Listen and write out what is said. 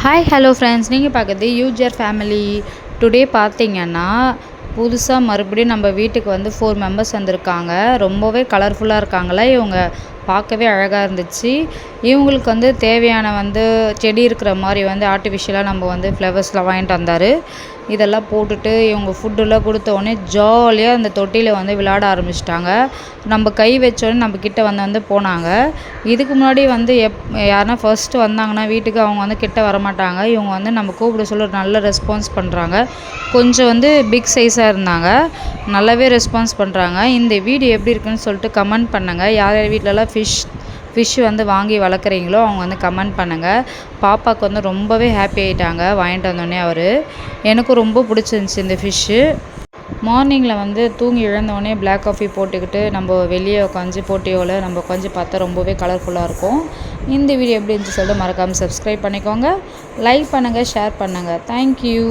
Hi hello friends, நீங்கள் பார்க்குறது user family. Today பார்த்தீங்கன்னா புதுசாக மறுபடியும் நம்ம வீட்டுக்கு வந்து 4 மெம்பர்ஸ் வந்திருக்காங்க. ரொம்பவே கலர்ஃபுல்லாக இருக்காங்களா இவங்க, பார்க்கவே அழகாக இருந்துச்சு. இவங்களுக்கு வந்து தேவையான வந்து செடி இருக்கிற மாதிரி வந்து ஆர்டிஃபிஷியலாக நம்ம வந்து ஃப்ளவர்ஸ்லாம் வாங்கிட்டு வந்தார். இதெல்லாம் போட்டுட்டு இவங்க ஃபுட்டெல்லாம் கொடுத்தோடனே ஜாலியாக அந்த தொட்டியில் வந்து விளையாட ஆரம்பிச்சிட்டாங்க. நம்ம கை வச்சோடனே நம்ம கிட்ட வந்து போனாங்க. இதுக்கு முன்னாடி வந்து யாருன்னா ஃபர்ஸ்ட்டு வந்தாங்கன்னா வீட்டுக்கு அவங்க வந்து கிட்ட வரமாட்டாங்க. இவங்க வந்து நம்ம கூப்பிட சொல்ல ஒரு நல்ல ரெஸ்பான்ஸ் பண்ணுறாங்க. கொஞ்சம் வந்து பிக் சைஸாக இருந்தாங்க, நல்லாவே ரெஸ்பான்ஸ் பண்ணுறாங்க. இந்த வீடியோ எப்படி இருக்குன்னு சொல்லிட்டு கமெண்ட் பண்ணுங்கள். யார் யார் வீட்டிலலாம் ஃபிஷ் வந்து வாங்கி வளர்க்குறீங்களோ அவங்க வந்து கமெண்ட் பண்ணுங்கள். பாப்பாவுக்கு வந்து ரொம்பவே ஹாப்பி ஆகிட்டாங்க வாங்கிட்டு வந்தோடனே எனக்கும் ரொம்ப பிடிச்சிருந்துச்சி இந்த ஃபிஷ்ஷு. மார்னிங்கில் வந்து தூங்கி எழுந்தோடனே பிளாக் காஃபி போட்டுக்கிட்டு நம்ம வெளியே உட்காந்து போட்டியோவில் நம்ம உட்காந்து பார்த்தா ரொம்பவே கலர்ஃபுல்லாக இருக்கும். இந்த வீடியோ எப்படி இருந்துச்சு சொல்லிட்டு மறக்காமல் சப்ஸ்கிரைப் பண்ணிக்கோங்க, லைக் பண்ணுங்கள், ஷேர் பண்ணுங்கள். தேங்க்யூ.